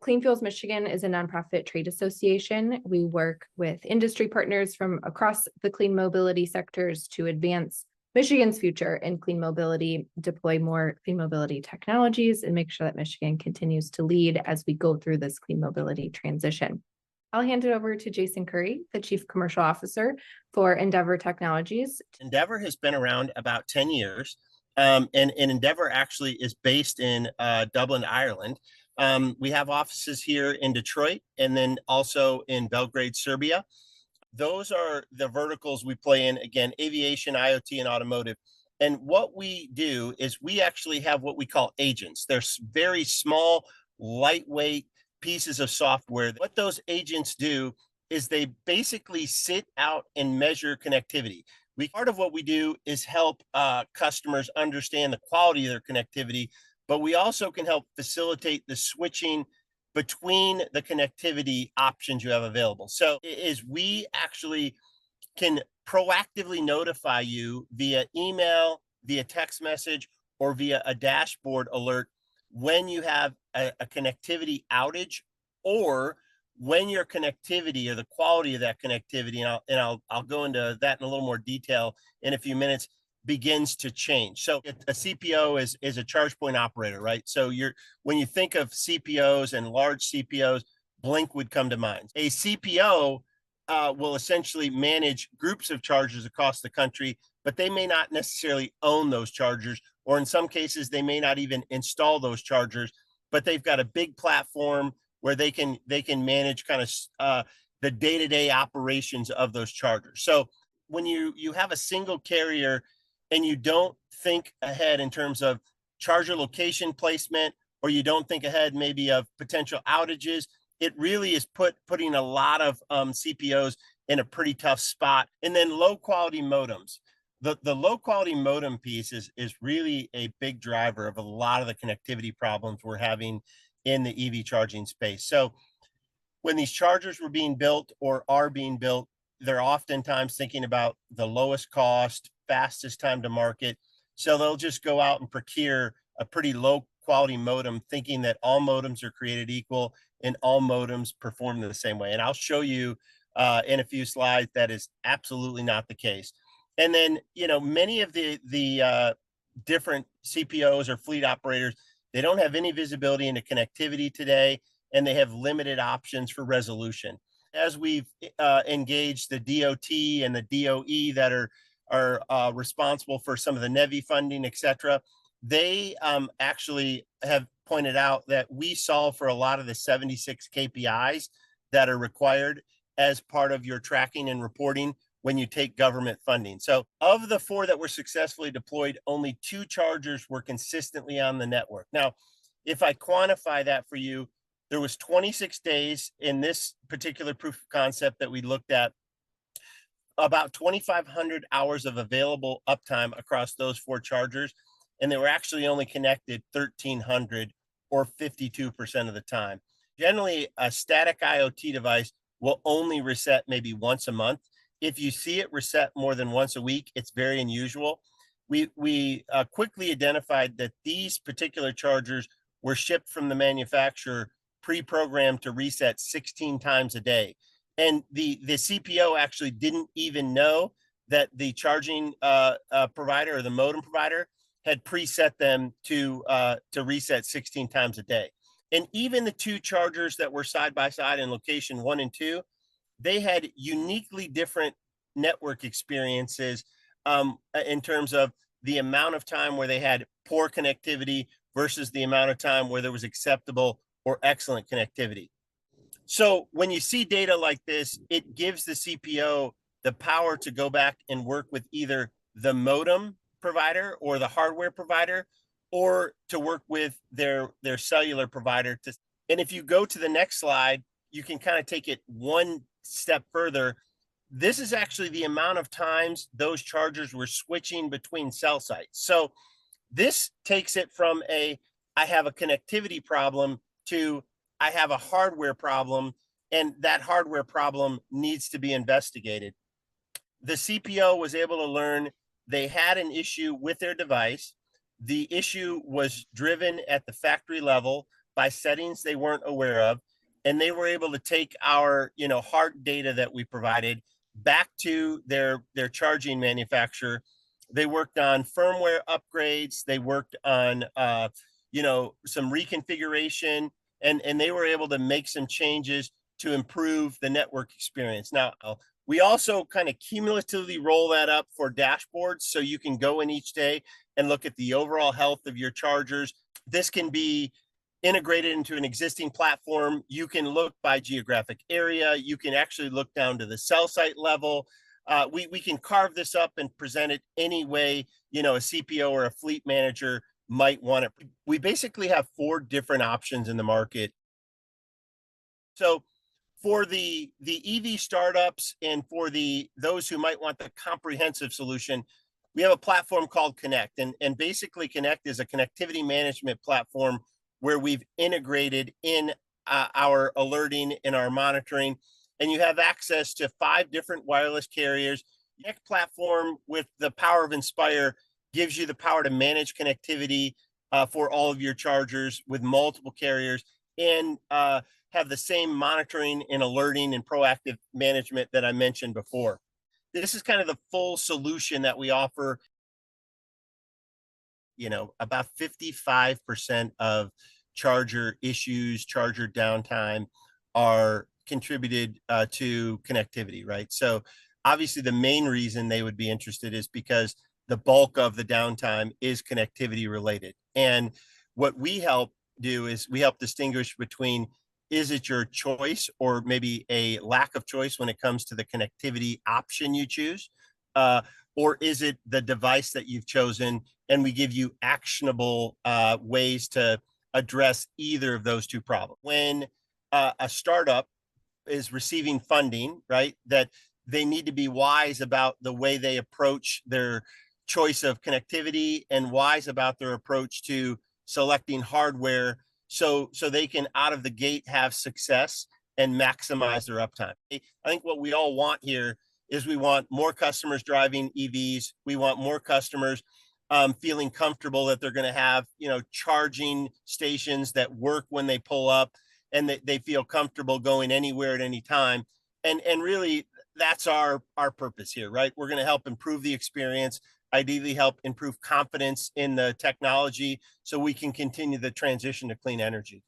Clean Fuels Michigan is a nonprofit trade association. We work with industry partners from across the clean mobility sectors to advance Michigan's future in clean mobility, deploy more clean mobility technologies, and make sure that Michigan continues to lead as we go through this clean mobility transition. I'll hand it over to Jason Currie, the Chief Commercial Officer for Endeavour Technologies. Endeavour has been around about 10 years, and Endeavour actually is based in Dublin, Ireland. We have offices here in Detroit and then also in Belgrade, Serbia. Those are the verticals we play in, again, aviation, IoT, and automotive. And what we do is we actually have what we call agents. They're very small, lightweight pieces of software. What those agents do is they basically sit out and measure connectivity. Part of what we do is help customers understand the quality of their connectivity, but we also can help facilitate the switching between the connectivity options you have available. So is we actually can proactively notify you via email, via text message, or via a dashboard alert when you have a connectivity outage, or when your connectivity or the quality of that connectivity, and I'll go into that in a little more detail in a few minutes, begins to change. So a CPO is a charge point operator, right? So when you think of CPOs and large CPOs, Blink would come to mind. A CPO will essentially manage groups of chargers across the country, but they may not necessarily own those chargers, or in some cases, they may not even install those chargers, but they've got a big platform where they can manage kind of the day-to-day operations of those chargers. So when you have a single carrier and you don't think ahead in terms of charger location placement, or you don't think ahead maybe of potential outages, it really is putting a lot of CPOs in a pretty tough spot. And then low quality modems. The low quality modem piece is really a big driver of a lot of the connectivity problems we're having in the EV charging space. So when these chargers were being built or are being built, they're oftentimes thinking about the lowest cost, fastest time to market. So they'll just go out and procure a pretty low quality modem, thinking that all modems are created equal and all modems perform the same way. And I'll show you in a few slides that is absolutely not the case. And then, many of the different CPOs or fleet operators, they don't have any visibility into connectivity today, and they have limited options for resolution. As we've engaged the DOT and the DOE that are responsible for some of the NEVI funding, et cetera, they actually have pointed out that we solve for a lot of the 76 KPIs that are required as part of your tracking and reporting when you take government funding. So of the 4 that were successfully deployed, only 2 chargers were consistently on the network. Now, if I quantify that for you, there was 26 days in this particular proof of concept that we looked at, about 2,500 hours of available uptime across those 4 chargers, and they were actually only connected 1,300 or 52% of the time. Generally, a static IoT device will only reset maybe once a month. If you see it reset more than once a week, it's very unusual. We quickly identified that these particular chargers were shipped from the manufacturer pre-programmed to reset 16 times a day. And the CPO actually didn't even know that the charging provider or the modem provider had preset them to reset 16 times a day. And even the 2 chargers that were side by side in location 1 and 2, they had uniquely different network experiences in terms of the amount of time where they had poor connectivity versus the amount of time where there was acceptable or excellent connectivity. So when you see data like this, it gives the CPO the power to go back and work with either the modem provider or the hardware provider, or to work with their cellular provider. And if you go to the next slide, you can kind of take it one step further. This is actually the amount of times those chargers were switching between cell sites. So this takes it from I have a connectivity problem to I have a hardware problem, and that hardware problem needs to be investigated. The CPO was able to learn they had an issue with their device. The issue was driven at the factory level by settings they weren't aware of. And they were able to take our, hard data that we provided back to their charging manufacturer. They worked on firmware upgrades. They worked on, some reconfiguration, and they were able to make some changes to improve the network experience. Now, we also kind of cumulatively roll that up for dashboards, so you can go in each day and look at the overall health of your chargers. This can be integrated into an existing platform. You can look by geographic area. You can actually look down to the cell site level. We can carve this up and present it any way, a CPO or a fleet manager might want it. We basically have 4 different options in the market. So for the EV startups and for those who might want the comprehensive solution, we have a platform called Connect. And basically Connect is a connectivity management platform where we've integrated in our alerting and our monitoring, and you have access to 5 different wireless carriers. Connect platform with the power of Inspire gives you the power to manage connectivity for all of your chargers with multiple carriers, and have the same monitoring and alerting and proactive management that I mentioned before. This is kind of the full solution that we offer. About 55% of charger issues, charger downtime are contributed to connectivity, right? So obviously the main reason they would be interested is because the bulk of the downtime is connectivity related. And what we help do is we help distinguish between, is it your choice or maybe a lack of choice when it comes to the connectivity option you choose? Or is it the device that you've chosen? And we give you actionable ways to address either of those 2 problems. When a startup is receiving funding, right, that they need to be wise about the way they approach their choice of connectivity and wise about their approach to selecting hardware, so they can out of the gate have success and maximize their uptime. I think what we all want here is we want more customers driving EVs. We want more customers feeling comfortable that they're going to have, charging stations that work when they pull up, and that they feel comfortable going anywhere at any time. And really, that's our purpose here, right? We're going to help improve the experience, ideally help improve confidence in the technology, so we can continue the transition to clean energy.